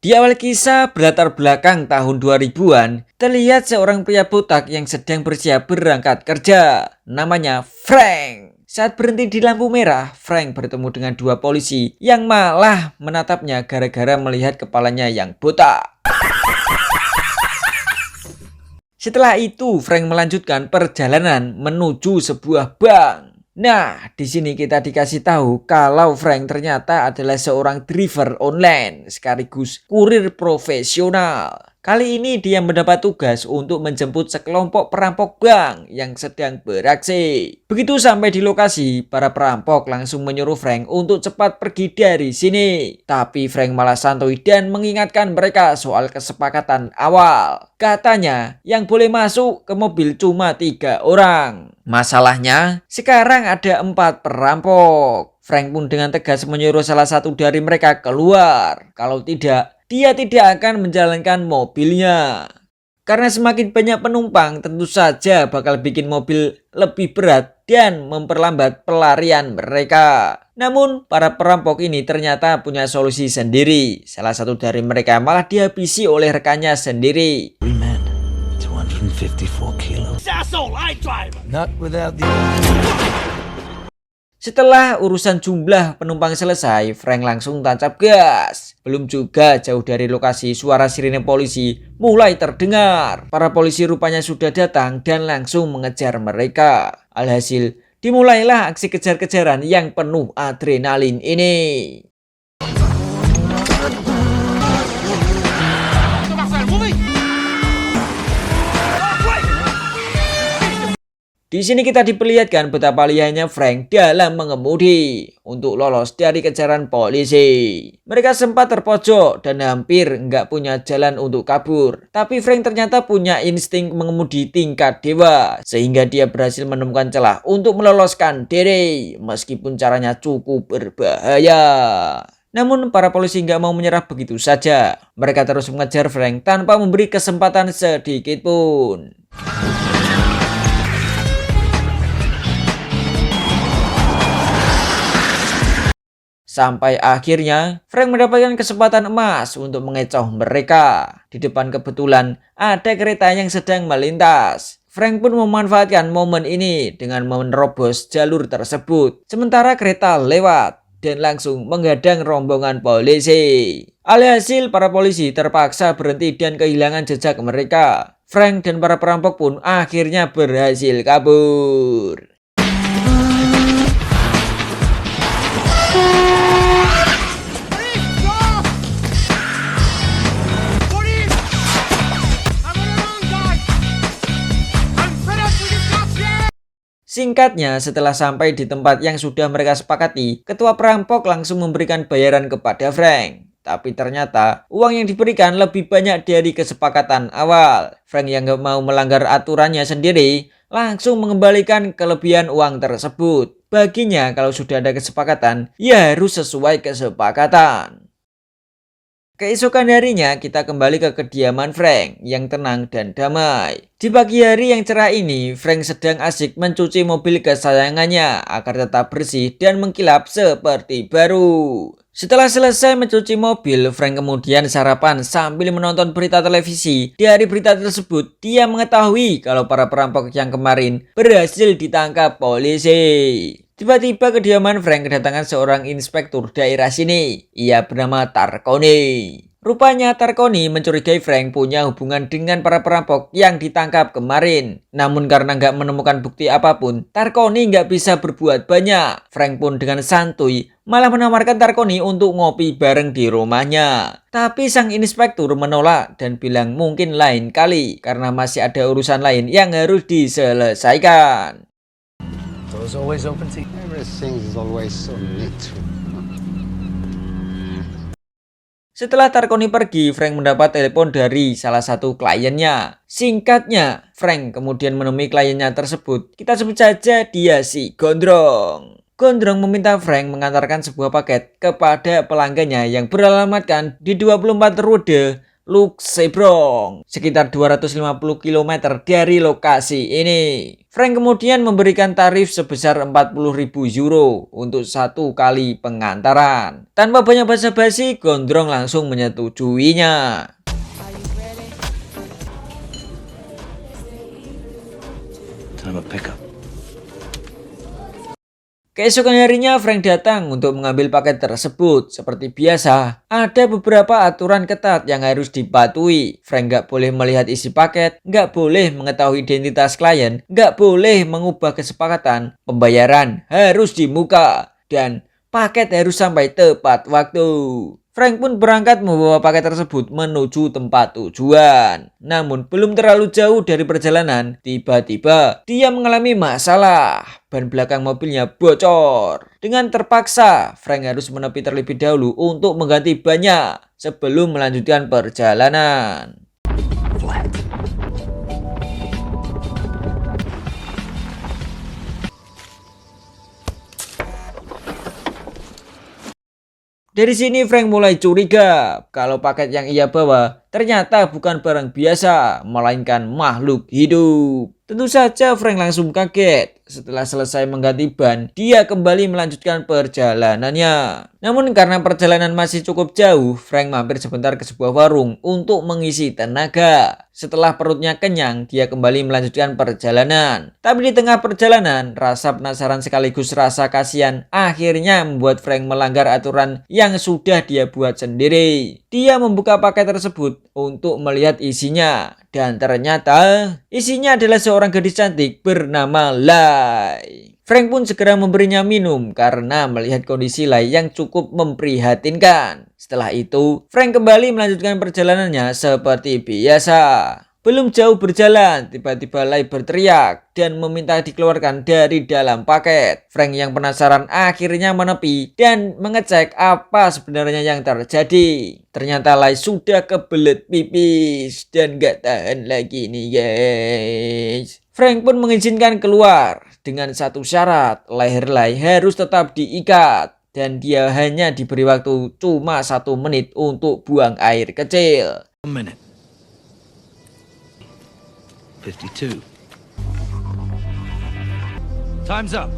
Di awal kisah berlatar belakang tahun 2000-an, terlihat seorang pria botak yang sedang bersiap berangkat kerja. Namanya Frank. Saat berhenti di lampu merah, Frank bertemu dengan dua polisi yang malah menatapnya gara-gara melihat kepalanya yang botak. Setelah itu, Frank melanjutkan perjalanan menuju sebuah bank. Nah, di sini kita dikasih tahu kalau Frank ternyata adalah seorang driver online sekaligus kurir profesional. Kali ini dia mendapat tugas untuk menjemput sekelompok perampok bank yang sedang beraksi. Begitu sampai di lokasi, para perampok langsung menyuruh Frank untuk cepat pergi dari sini. Tapi Frank malah santuy dan mengingatkan mereka soal kesepakatan awal. Katanya yang boleh masuk ke mobil cuma 3 orang. Masalahnya, sekarang ada 4 perampok. Frank pun dengan tegas menyuruh salah satu dari mereka keluar. Kalau tidak, dia tidak akan menjalankan mobilnya. Karena semakin banyak penumpang, tentu saja bakal bikin mobil lebih berat dan memperlambat pelarian mereka. Namun, para perampok ini ternyata punya solusi sendiri. Salah satu dari mereka malah dihabisi oleh rekannya sendiri. 254 kilos. Not without the... Setelah urusan jumlah penumpang selesai, Frank langsung tancap gas. Belum juga jauh dari lokasi, suara sirine polisi mulai terdengar. Para polisi rupanya sudah datang dan langsung mengejar mereka. Alhasil, dimulailah aksi kejar-kejaran yang penuh adrenalin ini. Di sini kita diperlihatkan betapa liarnya Frank dalam mengemudi untuk lolos dari kejaran polisi. Mereka sempat terpojok dan hampir nggak punya jalan untuk kabur. Tapi Frank ternyata punya insting mengemudi tingkat dewa, sehingga dia berhasil menemukan celah untuk meloloskan diri, meskipun caranya cukup berbahaya. Namun para polisi nggak mau menyerah begitu saja. Mereka terus mengejar Frank tanpa memberi kesempatan sedikit pun. Sampai akhirnya, Frank mendapatkan kesempatan emas untuk mengecoh mereka. Di depan kebetulan ada kereta yang sedang melintas. Frank pun memanfaatkan momen ini dengan menerobos jalur tersebut. Sementara kereta lewat dan langsung menghadang rombongan polisi. Alhasil para polisi terpaksa berhenti dan kehilangan jejak mereka. Frank dan para perampok pun akhirnya berhasil kabur. Singkatnya, setelah sampai di tempat yang sudah mereka sepakati, ketua perampok langsung memberikan bayaran kepada Frank. Tapi ternyata uang yang diberikan lebih banyak dari kesepakatan awal. Frank yang gak mau melanggar aturannya sendiri, langsung mengembalikan kelebihan uang tersebut. Baginya kalau sudah ada kesepakatan, ya harus sesuai kesepakatan. Keesokan harinya kita kembali ke kediaman Frank yang tenang dan damai. Di pagi hari yang cerah ini, Frank sedang asik mencuci mobil kesayangannya agar tetap bersih dan mengkilap seperti baru. Setelah selesai mencuci mobil, Frank kemudian sarapan sambil menonton berita televisi. Di hari berita tersebut, dia mengetahui kalau para perampok yang kemarin berhasil ditangkap polisi. Tiba-tiba kediaman Frank kedatangan seorang inspektur daerah sini. Ia bernama Tarkoni. Rupanya Tarkoni mencurigai Frank punya hubungan dengan para perampok yang ditangkap kemarin. Namun karena nggak menemukan bukti apapun, Tarkoni nggak bisa berbuat banyak. Frank pun dengan santuy malah menawarkan Tarkoni untuk ngopi bareng di rumahnya. Tapi sang inspektur menolak dan bilang mungkin lain kali karena masih ada urusan lain yang harus diselesaikan. Always open to everything is always so neat. Setelah Tarkoni pergi, Frank mendapat telepon dari salah satu kliennya. Singkatnya, Frank kemudian menemui kliennya tersebut. Kita sebut saja dia si Gondrong. Gondrong meminta Frank mengantarkan sebuah paket kepada pelanggannya yang beralamatkan di 24 Rode Luxembourg, sekitar 250 km dari lokasi ini. Frank kemudian memberikan tarif sebesar 40.000 euro untuk 1 kali pengantaran. Tanpa banyak basa-basi, Gondrong langsung menyetujuinya. Time to pick up. Keesokan harinya Frank datang untuk mengambil paket tersebut. Seperti biasa, ada beberapa aturan ketat yang harus dipatuhi. Frank nggak boleh melihat isi paket, nggak boleh mengetahui identitas klien, nggak boleh mengubah kesepakatan, pembayaran harus di muka, dan paket harus sampai tepat waktu. Frank pun berangkat membawa paket tersebut menuju tempat tujuan. Namun belum terlalu jauh dari perjalanan, tiba-tiba dia mengalami masalah. Ban belakang mobilnya bocor. Dengan terpaksa, Frank harus menepi terlebih dahulu untuk mengganti bannya sebelum melanjutkan perjalanan. Dari sini Frank mulai curiga kalau paket yang ia bawa ternyata bukan barang biasa, melainkan makhluk hidup. Tentu saja Frank langsung kaget. Setelah selesai mengganti ban, dia kembali melanjutkan perjalanannya. Namun karena perjalanan masih cukup jauh, Frank mampir sebentar ke sebuah warung untuk mengisi tenaga. Setelah perutnya kenyang, dia kembali melanjutkan perjalanan. Tapi di tengah perjalanan, rasa penasaran sekaligus rasa kasihan akhirnya membuat Frank melanggar aturan yang sudah dia buat sendiri. Dia membuka paket tersebut untuk melihat isinya. Dan ternyata isinya adalah seorang gadis cantik bernama Lai. Frank pun segera memberinya minum karena melihat kondisi Lai yang cukup memprihatinkan. Setelah itu, Frank kembali melanjutkan perjalanannya seperti biasa. Belum jauh berjalan, tiba-tiba Lai berteriak dan meminta dikeluarkan dari dalam paket. Frank yang penasaran akhirnya menepi dan mengecek apa sebenarnya yang terjadi. Ternyata Lai sudah kebelet pipis dan gak tahan lagi nih guys. Frank pun mengizinkan keluar dengan satu syarat, leher Lai harus tetap diikat. Dan dia hanya diberi waktu cuma 1 menit untuk buang air kecil. 1 minute. 52. Time's up.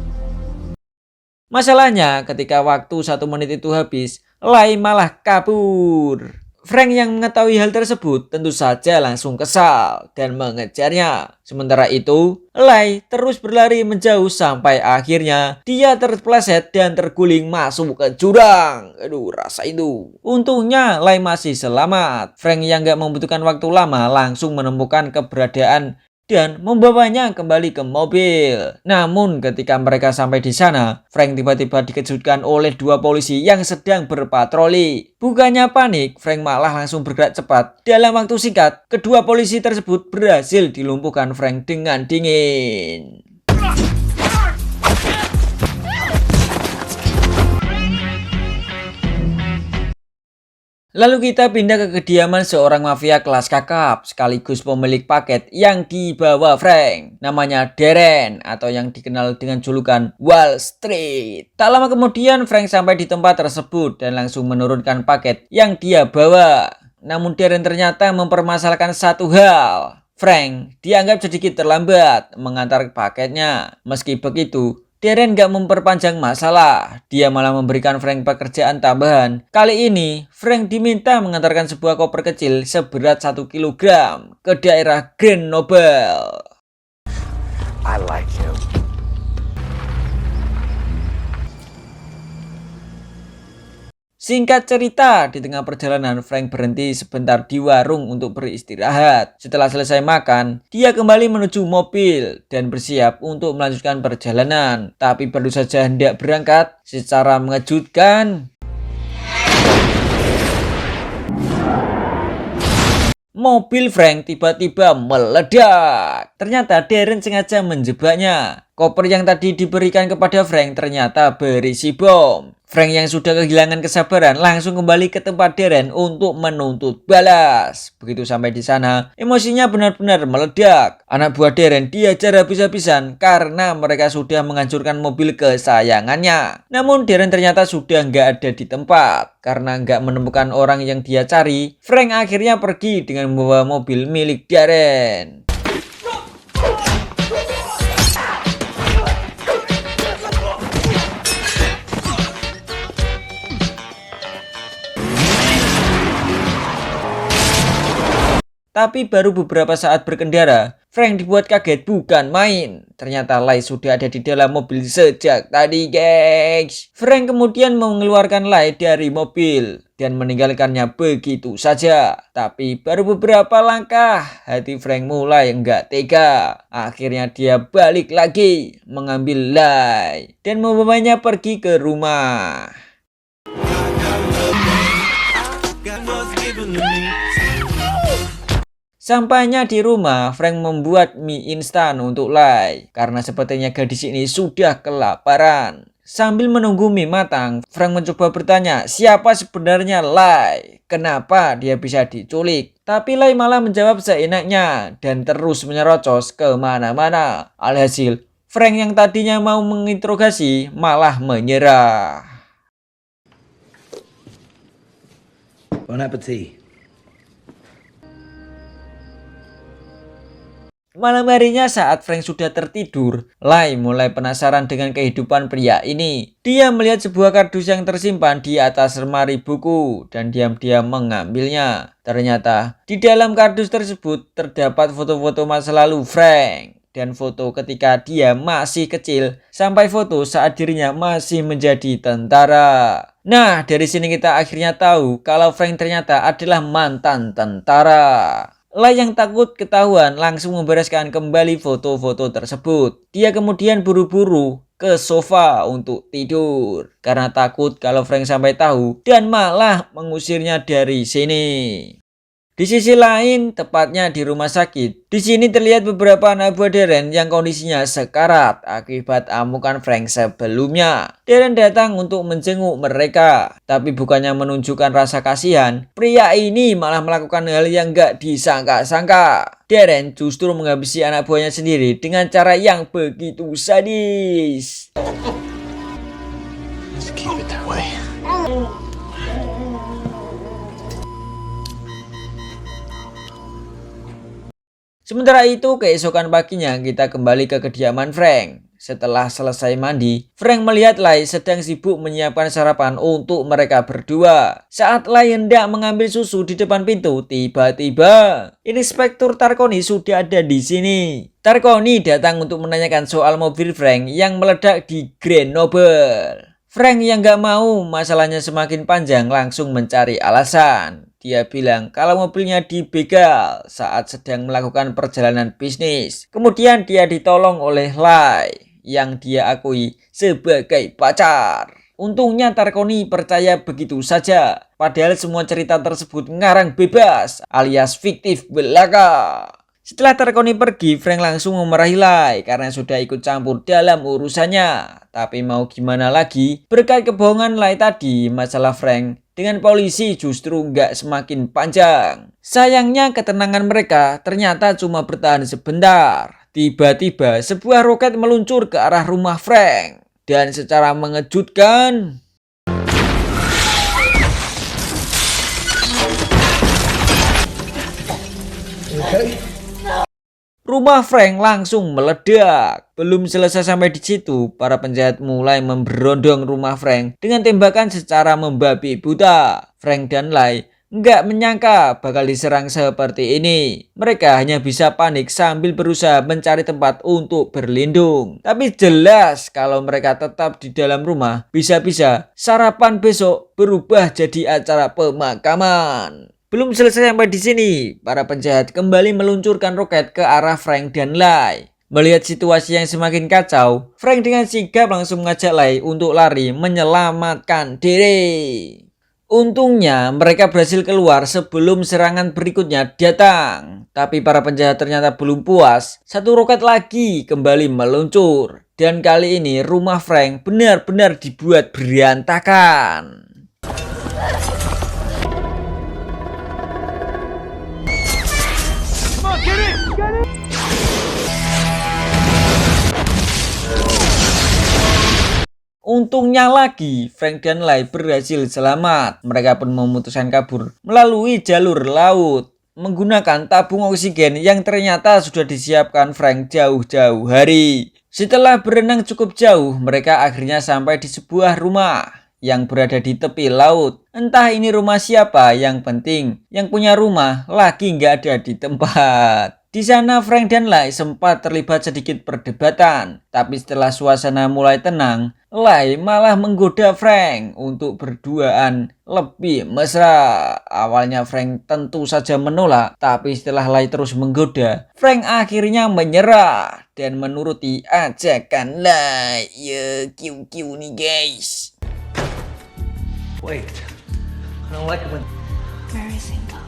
Masalahnya ketika waktu 1 menit itu habis, Lai malah kabur. Frank yang mengetahui hal tersebut tentu saja langsung kesal dan mengejarnya. Sementara itu, Lai terus berlari menjauh sampai akhirnya dia terpeleset dan terguling masuk ke jurang. Aduh, rasa itu. Untungnya Lai masih selamat. Frank yang gak membutuhkan waktu lama langsung menemukan keberadaan dan membawanya kembali ke mobil. Namun ketika mereka sampai di sana, Frank tiba-tiba dikejutkan oleh 2 polisi yang sedang berpatroli. Bukannya panik, Frank malah langsung bergerak cepat. Dalam waktu singkat, kedua polisi tersebut berhasil dilumpuhkan Frank dengan dingin. Lalu kita pindah ke kediaman seorang mafia kelas kakap sekaligus pemilik paket yang dibawa Frank. Namanya Darren atau yang dikenal dengan julukan Wall Street. Tak lama kemudian Frank sampai di tempat tersebut dan langsung menurunkan paket yang dia bawa. Namun Darren ternyata mempermasalahkan satu hal. Frank dianggap sedikit terlambat mengantar paketnya. Meski begitu, Darren gak memperpanjang masalah, dia malah memberikan Frank pekerjaan tambahan. Kali ini, Frank diminta mengantarkan sebuah koper kecil seberat 1 kilogram ke daerah Grenoble. I like you. Singkat cerita, di tengah perjalanan Frank berhenti sebentar di warung untuk beristirahat. Setelah selesai makan, dia kembali menuju mobil dan bersiap untuk melanjutkan perjalanan. Tapi baru saja hendak berangkat, secara mengejutkan, mobil Frank tiba-tiba meledak. Ternyata Darren sengaja menjebaknya. Koper yang tadi diberikan kepada Frank ternyata berisi bom. Frank yang sudah kehilangan kesabaran langsung kembali ke tempat Darren untuk menuntut balas. Begitu sampai di sana, emosinya benar-benar meledak. Anak buah Darren diajar habis-habisan karena mereka sudah menghancurkan mobil kesayangannya. Namun Darren ternyata sudah nggak ada di tempat. Karena nggak menemukan orang yang dia cari, Frank akhirnya pergi dengan membawa mobil milik Darren. Tapi baru beberapa saat berkendara, Frank dibuat kaget bukan main. Ternyata Lai sudah ada di dalam mobil sejak tadi, guys. Frank kemudian mengeluarkan Lai dari mobil dan meninggalkannya begitu saja. Tapi baru beberapa langkah, hati Frank mulai enggak tega. Akhirnya dia balik lagi, mengambil Lai dan membawanya pergi ke rumah. Sampainya di rumah, Frank membuat mie instan untuk Lai karena sepertinya gadis ini sudah kelaparan. Sambil menunggu mie matang, Frank mencoba bertanya siapa sebenarnya Lai, kenapa dia bisa diculik. Tapi Lai malah menjawab seenaknya dan terus menyerocos kemana-mana. Alhasil, Frank yang tadinya mau menginterogasi malah menyerah. Bon appetit. Malam harinya saat Frank sudah tertidur, Lai mulai penasaran dengan kehidupan pria ini. Dia melihat sebuah kardus yang tersimpan di atas lemari buku dan diam-diam mengambilnya. Ternyata di dalam kardus tersebut terdapat foto-foto masa lalu Frank dan foto ketika dia masih kecil sampai foto saat dirinya masih menjadi tentara. Nah, dari sini kita akhirnya tahu kalau Frank ternyata adalah mantan tentara. Lai yang takut ketahuan langsung membereskan kembali foto-foto tersebut. Dia kemudian buru-buru ke sofa untuk tidur karena takut kalau Frank sampai tahu dan malah mengusirnya dari sini. Di sisi lain, tepatnya di rumah sakit, di sini terlihat beberapa anak buah Darren yang kondisinya sekarat akibat amukan Frank sebelumnya. Darren datang untuk menjenguk mereka, tapi bukannya menunjukkan rasa kasihan, pria ini malah melakukan hal yang gak disangka-sangka. Darren justru menghabisi anak buahnya sendiri dengan cara yang begitu sadis. Just keep it that way. Sementara itu, keesokan paginya kita kembali ke kediaman Frank. Setelah selesai mandi, Frank melihat Lai sedang sibuk menyiapkan sarapan untuk mereka berdua. Saat Lai hendak mengambil susu di depan pintu, tiba-tiba Inspektur Tarkoni sudah ada di sini. Tarkoni datang untuk menanyakan soal mobil Frank yang meledak di Grenoble. Frank yang gak mau masalahnya semakin panjang langsung mencari alasan. Dia bilang kalau mobilnya dibegal saat sedang melakukan perjalanan bisnis. Kemudian dia ditolong oleh Lai yang dia akui sebagai pacar. Untungnya Tarkoni percaya begitu saja. Padahal semua cerita tersebut ngarang bebas alias fiktif belaka. Setelah Tarkoni pergi, Frank langsung memarahi Lai karena sudah ikut campur dalam urusannya. Tapi mau gimana lagi, berkat kebohongan Lai tadi, masalah Frank dengan polisi justru nggak semakin panjang. Sayangnya ketenangan mereka ternyata cuma bertahan sebentar. Tiba-tiba sebuah roket meluncur ke arah rumah Frank. Dan secara mengejutkan, rumah Frank langsung meledak. Belum selesai sampai di situ, para penjahat mulai memberondong rumah Frank dengan tembakan secara membabi buta. Frank dan Lai nggak menyangka bakal diserang seperti ini. Mereka hanya bisa panik sambil berusaha mencari tempat untuk berlindung. Tapi jelas kalau mereka tetap di dalam rumah, bisa-bisa sarapan besok berubah jadi acara pemakaman. Belum selesai sampai di sini, para penjahat kembali meluncurkan roket ke arah Frank dan Lai. Melihat situasi yang semakin kacau, Frank dengan sigap langsung mengajak Lai untuk lari menyelamatkan diri. Untungnya mereka berhasil keluar sebelum serangan berikutnya datang. Tapi para penjahat ternyata belum puas. Satu roket lagi kembali meluncur. Dan kali ini rumah Frank benar-benar dibuat berantakan. Untungnya lagi, Frank dan Lai berhasil selamat. Mereka pun memutuskan kabur melalui jalur laut menggunakan tabung oksigen yang ternyata sudah disiapkan Frank jauh-jauh hari. Setelah berenang cukup jauh, mereka akhirnya sampai di sebuah rumah yang berada di tepi laut. Entah ini rumah siapa, yang penting yang punya rumah lagi nggak ada di tempat. Di sana Frank dan Lai sempat terlibat sedikit perdebatan, tapi setelah suasana mulai tenang, Lai malah menggoda Frank untuk berduaan lebih mesra. Awalnya Frank tentu saja menolak, tapi setelah Lai terus menggoda, Frank akhirnya menyerah dan menuruti ajakan Lai. Ya, kiu-kiu nih guys. Wait. I don't like it when... Very single.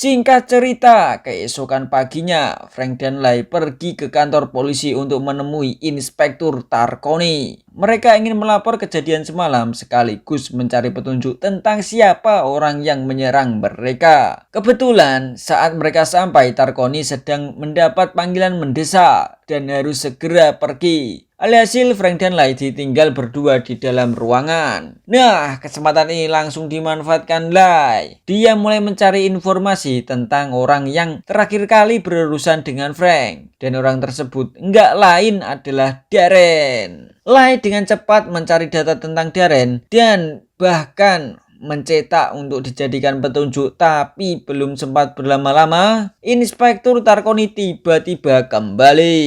Singkat cerita, keesokan paginya, Frank dan Lai pergi ke kantor polisi untuk menemui Inspektur Tarkoni. Mereka ingin melapor kejadian semalam sekaligus mencari petunjuk tentang siapa orang yang menyerang mereka. Kebetulan, saat mereka sampai, Tarkoni sedang mendapat panggilan mendesak dan harus segera pergi. Alhasil Frank dan Lai ditinggal berdua di dalam ruangan. Nah, kesempatan ini langsung dimanfaatkan Lai. Dia mulai mencari informasi tentang orang yang terakhir kali berurusan dengan Frank. Dan orang tersebut nggak lain adalah Darren. Lai dengan cepat mencari data tentang Darren dan bahkan mencetak untuk dijadikan petunjuk, tapi belum sempat berlama-lama, Inspektur Tarkoni tiba-tiba kembali.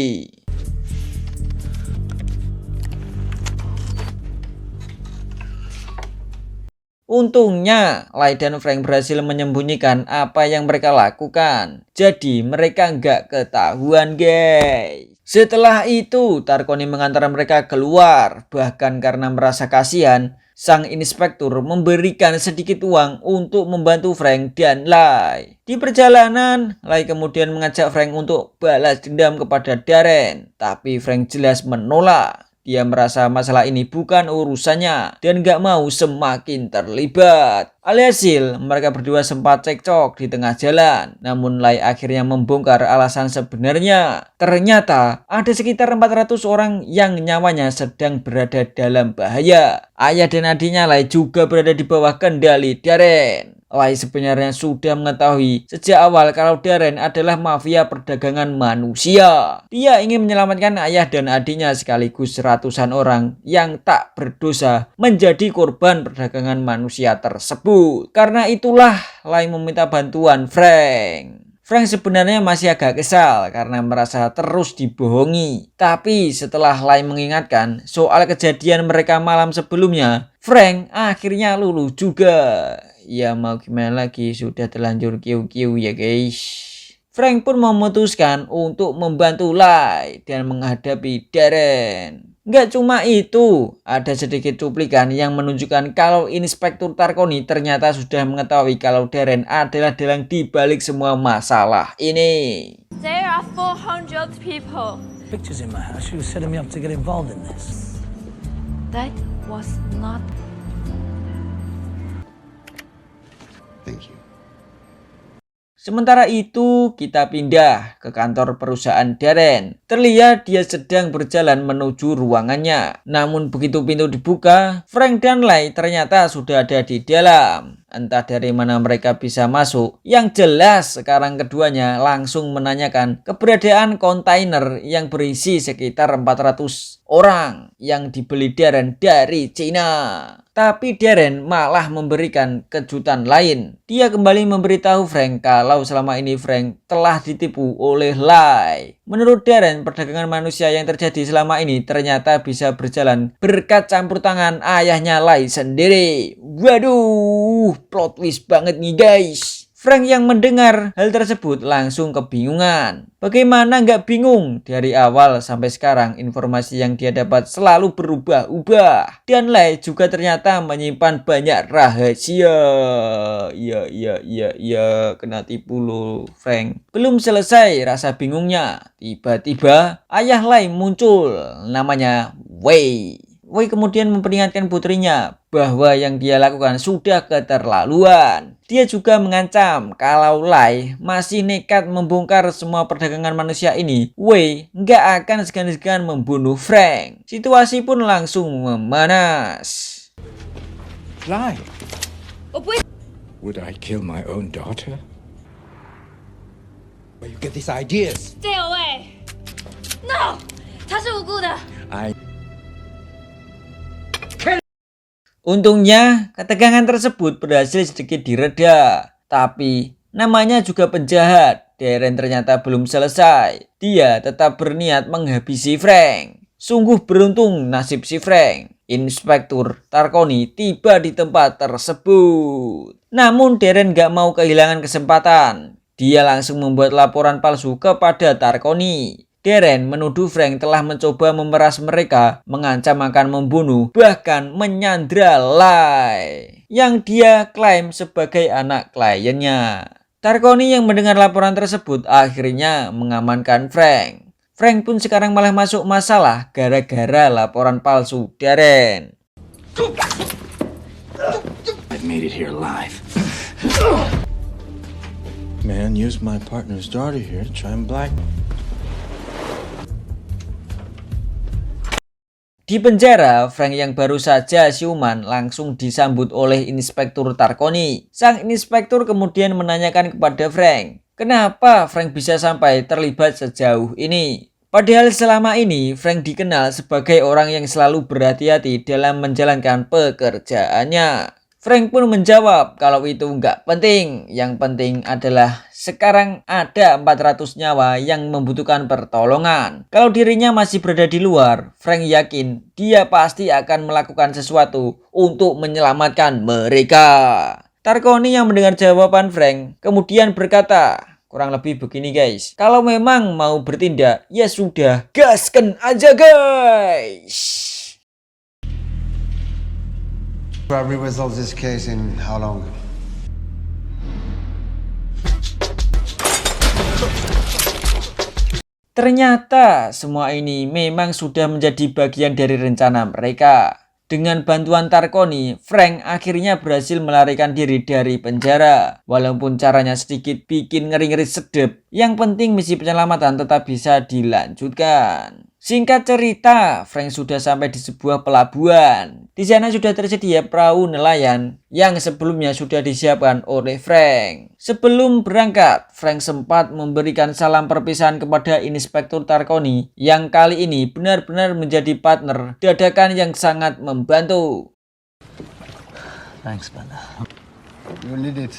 Untungnya, Lai dan Frank berhasil menyembunyikan apa yang mereka lakukan. Jadi mereka nggak ketahuan guys. Setelah itu, Tarkoni mengantar mereka keluar. Bahkan karena merasa kasihan, sang inspektur memberikan sedikit uang untuk membantu Frank dan Lai. Di perjalanan, Lai kemudian mengajak Frank untuk balas dendam kepada Darren. Tapi Frank jelas menolak. Dia merasa masalah ini bukan urusannya dan gak mau semakin terlibat. Alhasil, mereka berdua sempat cekcok di tengah jalan. Namun Lai akhirnya membongkar alasan sebenarnya. Ternyata ada sekitar 400 orang yang nyawanya sedang berada dalam bahaya. Ayah dan adiknya Lai juga berada di bawah kendali Darren. Lai sebenarnya sudah mengetahui sejak awal kalau Darren adalah mafia perdagangan manusia. Dia ingin menyelamatkan ayah dan adiknya sekaligus ratusan orang yang tak berdosa menjadi korban perdagangan manusia tersebut. Karena itulah Lai meminta bantuan Frank. Frank sebenarnya masih agak kesal karena merasa terus dibohongi. Tapi setelah Lai mengingatkan soal kejadian mereka malam sebelumnya, Frank akhirnya luluh juga. Ya mau gimana lagi, sudah terlanjur kiu-kiu ya guys. Frank pun memutuskan untuk membantu Lai dan menghadapi Darren. Nggak cuma itu, ada sedikit cuplikan yang menunjukkan kalau Inspektur Tarkoni ternyata sudah mengetahui kalau Darren adalah dalang di balik semua masalah ini. There are 400 people. Pictures in my house. You were setting me up to get involved in this. That was not. Thank you. Sementara itu, kita pindah ke kantor perusahaan Darren. Terlihat dia sedang berjalan menuju ruangannya. Namun begitu pintu dibuka, Frank dan Lai ternyata sudah ada di dalam. Entah dari mana mereka bisa masuk. Yang jelas sekarang keduanya langsung menanyakan keberadaan kontainer yang berisi sekitar 400 orang yang dibeli Darren dari Cina. Tapi Darren malah memberikan kejutan lain. Dia kembali memberitahu Frank kalau selama ini Frank telah ditipu oleh Lai. Menurut Darren, perdagangan manusia yang terjadi selama ini ternyata bisa berjalan berkat campur tangan ayahnya Lai sendiri. Waduh, plot twist banget nih guys. Frank yang mendengar hal tersebut langsung kebingungan. Bagaimana nggak bingung? Dari awal sampai sekarang informasi yang dia dapat selalu berubah-ubah. Dan Lai juga ternyata menyimpan banyak rahasia. Iya, kena tipu loh Frank. Belum selesai rasa bingungnya. Tiba-tiba ayah Lai muncul, namanya Wei. Wei kemudian memperingatkan putrinya bahwa yang dia lakukan sudah keterlaluan. Dia juga mengancam kalau Lai masih nekat membongkar semua perdagangan manusia ini, Wei nggak akan segan-segan membunuh Frank. Situasi pun langsung memanas. Lie. Would I kill my own daughter? Where you get these ideas? Stay away! No! 她是无辜的。 Untungnya, ketegangan tersebut berhasil sedikit direda. Tapi, namanya juga penjahat. Darren ternyata belum selesai. Dia tetap berniat menghabisi Frank. Sungguh beruntung nasib si Frank. Inspektur Tarkoni tiba di tempat tersebut. Namun Darren gak mau kehilangan kesempatan. Dia langsung membuat laporan palsu kepada Tarkoni. Darren menuduh Frank telah mencoba memeras mereka, mengancam akan membunuh, bahkan menyandra Lai yang dia klaim sebagai anak kliennya. Tarkoni yang mendengar laporan tersebut akhirnya mengamankan Frank. Frank pun sekarang malah masuk masalah gara-gara laporan palsu Darren. I made it here alive. Man used my partner's daughter here to try and blackmail. Di penjara, Frank yang baru saja siuman langsung disambut oleh Inspektur Tarkoni. Sang inspektur kemudian menanyakan kepada Frank, kenapa Frank bisa sampai terlibat sejauh ini? Padahal selama ini Frank dikenal sebagai orang yang selalu berhati-hati dalam menjalankan pekerjaannya. Frank pun menjawab kalau itu nggak penting. Yang penting adalah sekarang ada 400 nyawa yang membutuhkan pertolongan. Kalau dirinya masih berada di luar, Frank yakin dia pasti akan melakukan sesuatu untuk menyelamatkan mereka. Tarkoni yang mendengar jawaban Frank kemudian berkata, kurang lebih begini guys, kalau memang mau bertindak ya sudah, gaskan aja guys. Probably resolve this case in how long? Ternyata semua ini memang sudah menjadi bagian dari rencana mereka. Dengan bantuan Tarkoni, Frank akhirnya berhasil melarikan diri dari penjara. Walaupun caranya sedikit bikin ngeri-ngeri sedep, yang penting misi penyelamatan tetap bisa dilanjutkan. Singkat cerita, Frank sudah sampai di sebuah pelabuhan. Di sana sudah tersedia perahu nelayan yang sebelumnya sudah disiapkan oleh Frank. Sebelum berangkat, Frank sempat memberikan salam perpisahan kepada Inspektur Tarkoni yang kali ini benar-benar menjadi partner dadakan yang sangat membantu. Thanks, man. You need it.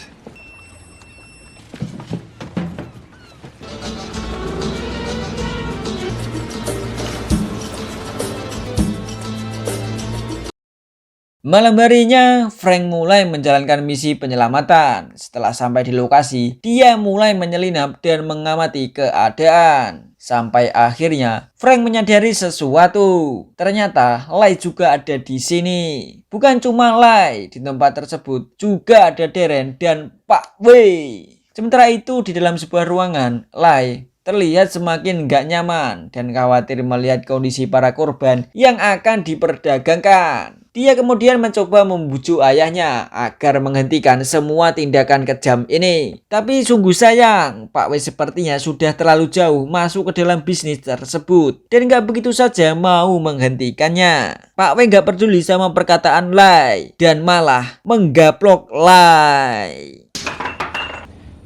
Malam harinya, Frank mulai menjalankan misi penyelamatan. Setelah sampai di lokasi, dia mulai menyelinap dan mengamati keadaan. Sampai akhirnya, Frank menyadari sesuatu. Ternyata, Lai juga ada di sini. Bukan cuma Lai, di tempat tersebut juga ada Darren dan Pak Wei. Sementara itu, di dalam sebuah ruangan, Lai terlihat semakin gak nyaman dan khawatir melihat kondisi para korban yang akan diperdagangkan. Dia kemudian mencoba membujuk ayahnya agar menghentikan semua tindakan kejam ini. Tapi sungguh sayang, Pak W sepertinya sudah terlalu jauh masuk ke dalam bisnis tersebut dan gak begitu saja mau menghentikannya. Pak W gak peduli sama perkataan Lai dan malah menggaplok Lai.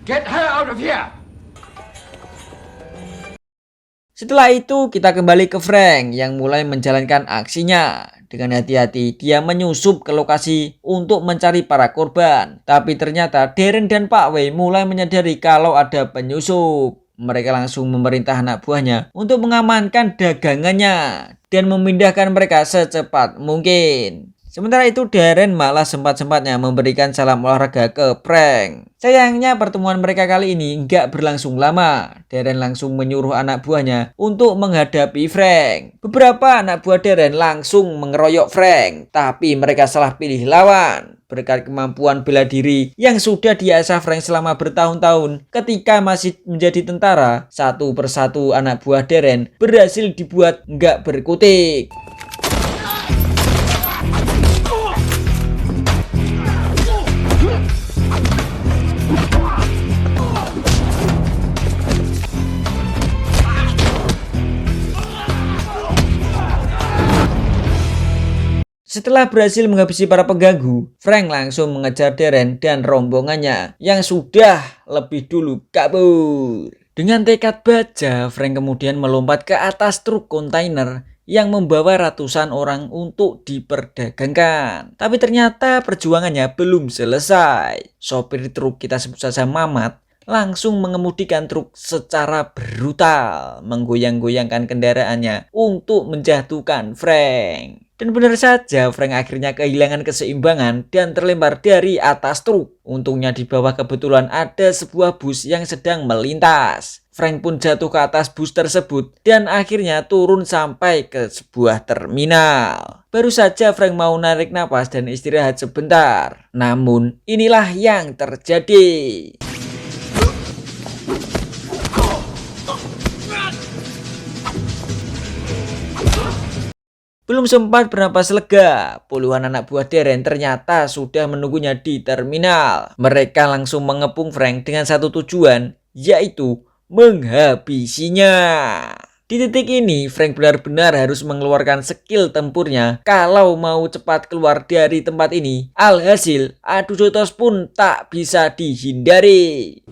Get her out of here! Setelah itu kita kembali ke Frank yang mulai menjalankan aksinya. Dengan hati-hati dia menyusup ke lokasi untuk mencari para korban. Tapi ternyata Darren dan Pak W mulai menyadari kalau ada penyusup. Mereka langsung memerintah anak buahnya untuk mengamankan dagangannya dan memindahkan mereka secepat mungkin. Sementara itu Darren malah sempat-sempatnya memberikan salam olahraga ke Frank. Sayangnya pertemuan mereka kali ini nggak berlangsung lama. Darren langsung menyuruh anak buahnya untuk menghadapi Frank. Beberapa anak buah Darren langsung mengeroyok Frank, tapi mereka salah pilih lawan. Berkat kemampuan bela diri yang sudah diasah Frank selama bertahun-tahun, ketika masih menjadi tentara, satu persatu anak buah Darren berhasil dibuat nggak berkutik. Setelah berhasil menghabisi para pengganggu, Frank langsung mengejar Darren dan rombongannya yang sudah lebih dulu kabur. Dengan tekad baja, Frank kemudian melompat ke atas truk kontainer yang membawa ratusan orang untuk diperdagangkan. Tapi ternyata perjuangannya belum selesai. Sopir truk, kita sebut saja Mamat, langsung mengemudikan truk secara brutal, menggoyang-goyangkan kendaraannya untuk menjatuhkan Frank. Dan benar saja, Frank akhirnya kehilangan keseimbangan dan terlempar dari atas truk. Untungnya di bawah kebetulan ada sebuah bus yang sedang melintas. Frank pun jatuh ke atas bus tersebut dan akhirnya turun sampai ke sebuah terminal. Baru saja Frank mau narik napas dan istirahat sebentar. Namun inilah yang terjadi. Belum sempat bernapas lega, puluhan anak buah Darren ternyata sudah menunggunya di terminal. Mereka langsung mengepung Frank dengan satu tujuan, yaitu menghabisinya. Di titik ini, Frank benar-benar harus mengeluarkan skill tempurnya kalau mau cepat keluar dari tempat ini. Alhasil, adu jotos pun tak bisa dihindari.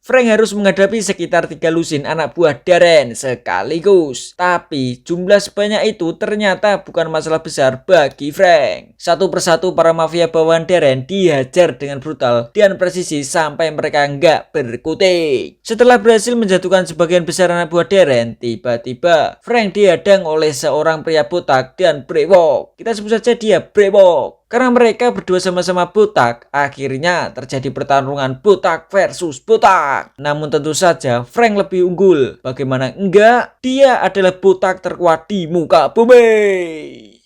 Frank harus menghadapi sekitar 3 lusin anak buah Darren sekaligus. Tapi jumlah sebanyak itu ternyata bukan masalah besar bagi Frank. Satu persatu para mafia bawahan Darren dihajar dengan brutal dan presisi sampai mereka nggak berkutik. Setelah berhasil menjatuhkan sebagian besar anak buah Darren, tiba-tiba Frank dihadang oleh seorang pria botak dan brewok. Kita sebut saja dia brewok. Karena mereka berdua sama-sama botak, akhirnya terjadi pertarungan botak versus botak. Namun tentu saja Frank lebih unggul. Bagaimana enggak? Dia adalah botak terkuat di muka bumi.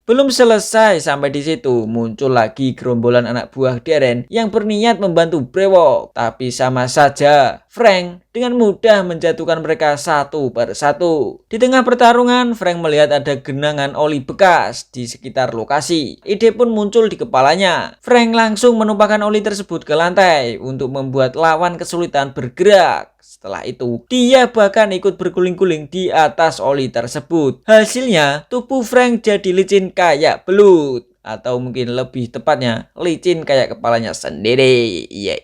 Belum selesai sampai di situ, muncul lagi gerombolan anak buah Darren yang berniat membantu brewok. Tapi sama saja, Frank dengan mudah menjatuhkan mereka satu persatu. Di tengah pertarungan, Frank melihat ada genangan oli bekas di sekitar lokasi. Ide pun muncul di kepalanya. Frank langsung menumpahkan oli tersebut ke lantai untuk membuat lawan kesulitan bergerak. Setelah itu, dia bahkan ikut berguling-guling di atas oli tersebut. Hasilnya, tubuh Frank jadi licin kayak belut. Atau mungkin lebih tepatnya, licin kayak kepalanya sendiri. Iya.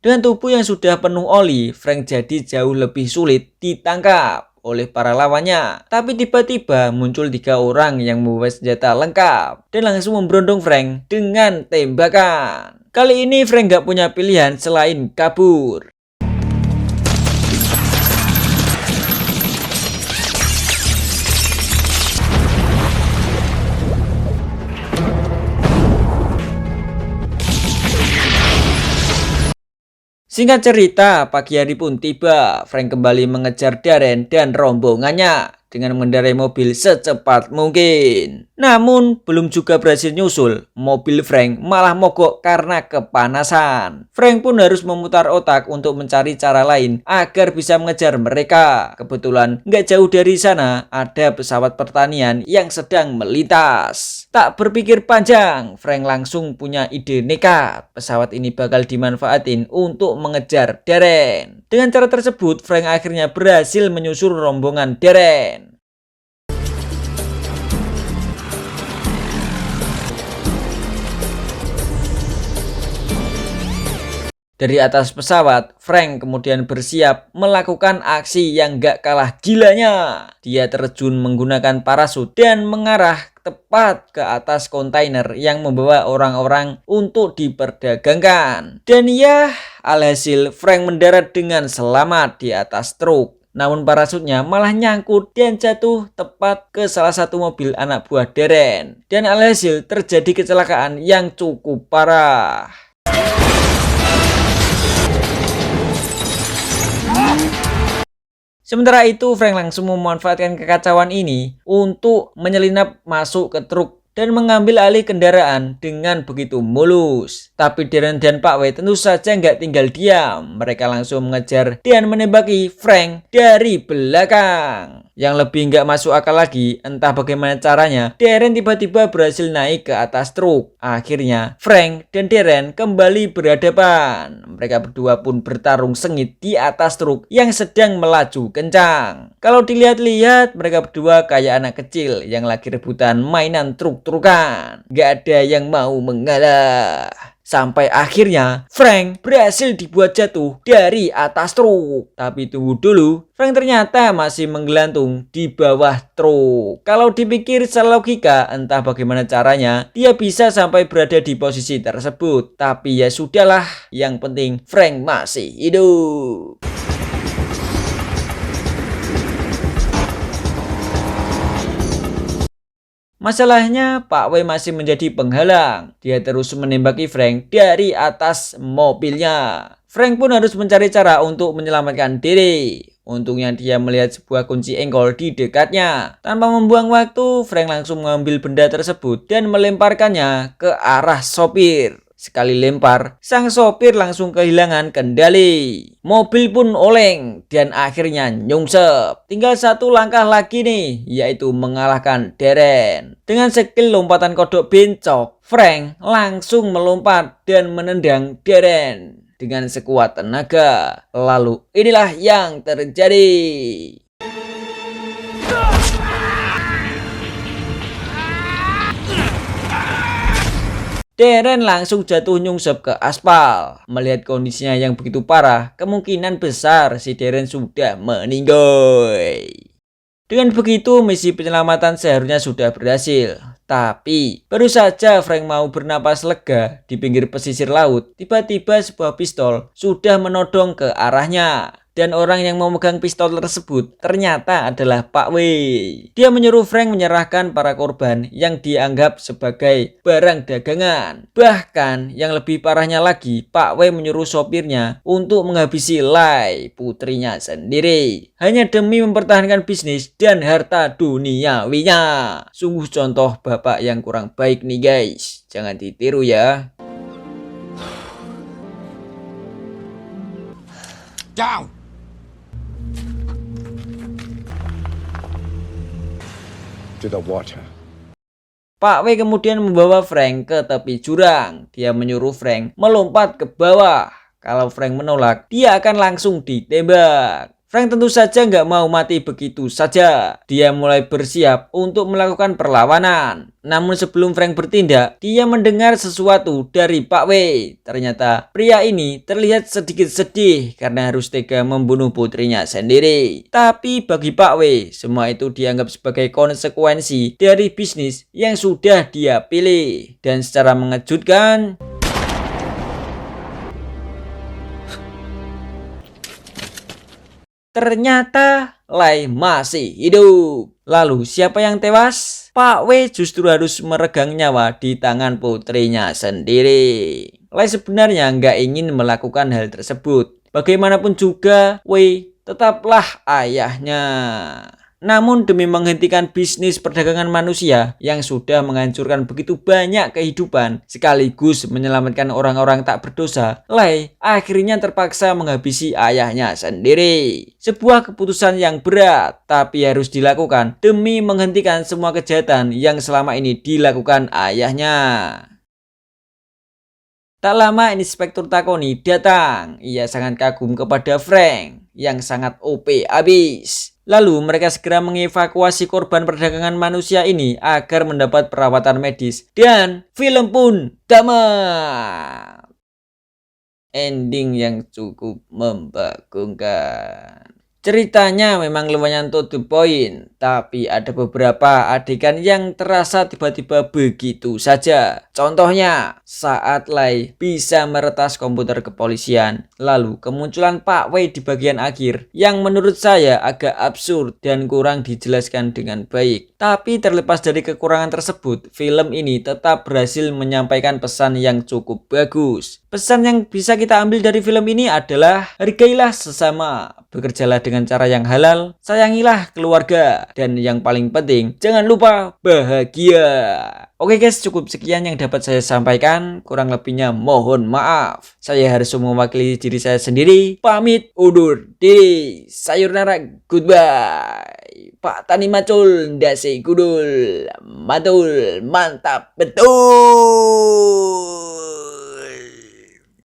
Dengan tubuh yang sudah penuh oli, Frank jadi jauh lebih sulit ditangkap oleh para lawannya. Tapi tiba-tiba muncul 3 orang yang membawa senjata lengkap dan langsung memberondong Frank dengan tembakan. Kali ini Frank gak punya pilihan selain kabur. Singkat cerita, pagi hari pun tiba. Frank kembali mengejar Darren dan rombongannya dengan mengendarai mobil secepat mungkin. Namun, belum juga berhasil nyusul. Mobil Frank malah mogok karena kepanasan. Frank pun harus memutar otak untuk mencari cara lain agar bisa mengejar mereka. Kebetulan, nggak jauh dari sana ada pesawat pertanian yang sedang melintas. Tak berpikir panjang, Frank langsung punya ide nekat. Pesawat ini bakal dimanfaatin untuk mengejar Darren. Dengan cara tersebut, Frank akhirnya berhasil menyusul rombongan Darren. Dari atas pesawat, Frank kemudian bersiap melakukan aksi yang gak kalah gilanya. Dia terjun menggunakan parasut dan mengarah tepat ke atas kontainer yang membawa orang-orang untuk diperdagangkan. Dan ya, alhasil Frank mendarat dengan selamat di atas truk. Namun parasutnya malah nyangkut dan jatuh tepat ke salah satu mobil anak buah Darren. Dan alhasil terjadi kecelakaan yang cukup parah. Sementara itu, Frank langsung memanfaatkan kekacauan ini untuk menyelinap masuk ke truk dan mengambil alih kendaraan dengan begitu mulus. Tapi Darren dan Pak W tentu saja nggak tinggal diam. Mereka langsung mengejar dan menembaki Frank dari belakang. Yang lebih nggak masuk akal lagi, entah bagaimana caranya, Darren tiba-tiba berhasil naik ke atas truk. Akhirnya, Frank dan Darren kembali berhadapan. Mereka berdua pun bertarung sengit di atas truk yang sedang melaju kencang. Kalau dilihat-lihat, mereka berdua kayak anak kecil yang lagi rebutan mainan truk-trukan. Gak ada yang mau mengalah. Sampai akhirnya Frank berhasil dibuat jatuh dari atas truk. Tapi tunggu dulu, Frank ternyata masih menggelantung di bawah truk. Kalau dipikir secara logika, entah bagaimana caranya dia bisa sampai berada di posisi tersebut. Tapi ya sudahlah, yang penting Frank masih hidup. Masalahnya, Pak W masih menjadi penghalang. Dia terus menembaki Frank dari atas mobilnya. Frank pun harus mencari cara untuk menyelamatkan diri. Untungnya dia melihat sebuah kunci engkol di dekatnya. Tanpa membuang waktu, Frank langsung mengambil benda tersebut dan melemparkannya ke arah sopir. Sekali lempar, sang sopir langsung kehilangan kendali. Mobil pun oleng dan akhirnya nyungsep. Tinggal satu langkah lagi nih, yaitu mengalahkan Darren. Dengan skill lompatan kodok bencok, Frank langsung melompat dan menendang Darren dengan sekuat tenaga. Lalu inilah yang terjadi. Darren langsung jatuh nyungsep ke aspal. Melihat kondisinya yang begitu parah, kemungkinan besar si Darren sudah meninggal. Dengan begitu, misi penyelamatan seharusnya sudah berhasil. Tapi, baru saja Frank mau bernapas lega di pinggir pesisir laut, tiba-tiba sebuah pistol sudah menodong ke arahnya. Dan orang yang memegang pistol tersebut ternyata adalah Pak W. Dia menyuruh Frank menyerahkan para korban yang dianggap sebagai barang dagangan. Bahkan yang lebih parahnya lagi, Pak W menyuruh sopirnya untuk menghabisi Lai, putrinya sendiri. Hanya demi mempertahankan bisnis dan harta duniawinya. Sungguh contoh bapak yang kurang baik nih guys. Jangan ditiru ya. Down! To the water. Pak W kemudian membawa Frank ke tepi jurang. Dia menyuruh Frank melompat ke bawah. Kalau Frank menolak, dia akan langsung ditembak. Frank tentu saja nggak mau mati begitu saja. Dia mulai bersiap untuk melakukan perlawanan. Namun sebelum Frank bertindak, dia mendengar sesuatu dari Pak W. Ternyata pria ini terlihat sedikit sedih karena harus tega membunuh putrinya sendiri. Tapi bagi Pak W, semua itu dianggap sebagai konsekuensi dari bisnis yang sudah dia pilih. Dan secara mengejutkan, ternyata Lai masih hidup. Lalu siapa yang tewas? Pak W justru harus meregang nyawa di tangan putrinya sendiri. Lai sebenarnya nggak ingin melakukan hal tersebut. Bagaimanapun juga, W tetaplah ayahnya. Namun demi menghentikan bisnis perdagangan manusia yang sudah menghancurkan begitu banyak kehidupan sekaligus menyelamatkan orang-orang tak berdosa, Lai akhirnya terpaksa menghabisi ayahnya sendiri. Sebuah keputusan yang berat tapi harus dilakukan demi menghentikan semua kejahatan yang selama ini dilakukan ayahnya. Tak lama Inspektur Takoni datang. Ia sangat kagum kepada Frank yang sangat OP abis. Lalu mereka segera mengevakuasi korban perdagangan manusia ini agar mendapat perawatan medis. Dan film pun tamat. Ending yang cukup membagongkan. Ceritanya memang lumayan to the point, tapi ada beberapa adegan yang terasa tiba-tiba begitu saja. Contohnya, saat Lai bisa meretas komputer kepolisian, lalu kemunculan Pak Wei di bagian akhir, yang menurut saya agak absurd dan kurang dijelaskan dengan baik. Tapi terlepas dari kekurangan tersebut, film ini tetap berhasil menyampaikan pesan yang cukup bagus. Pesan yang bisa kita ambil dari film ini adalah hargailah sesama, bekerjalah dengan cara yang halal, sayangilah keluarga, dan yang paling penting, jangan lupa bahagia. Oke guys, cukup sekian yang dapat saya sampaikan. Kurang lebihnya mohon maaf. Saya harus mewakili diri saya sendiri. Pamit undur diri. Sayonara, goodbye. Pak Tani Macul, ndase gudul. Matul, mantap betul.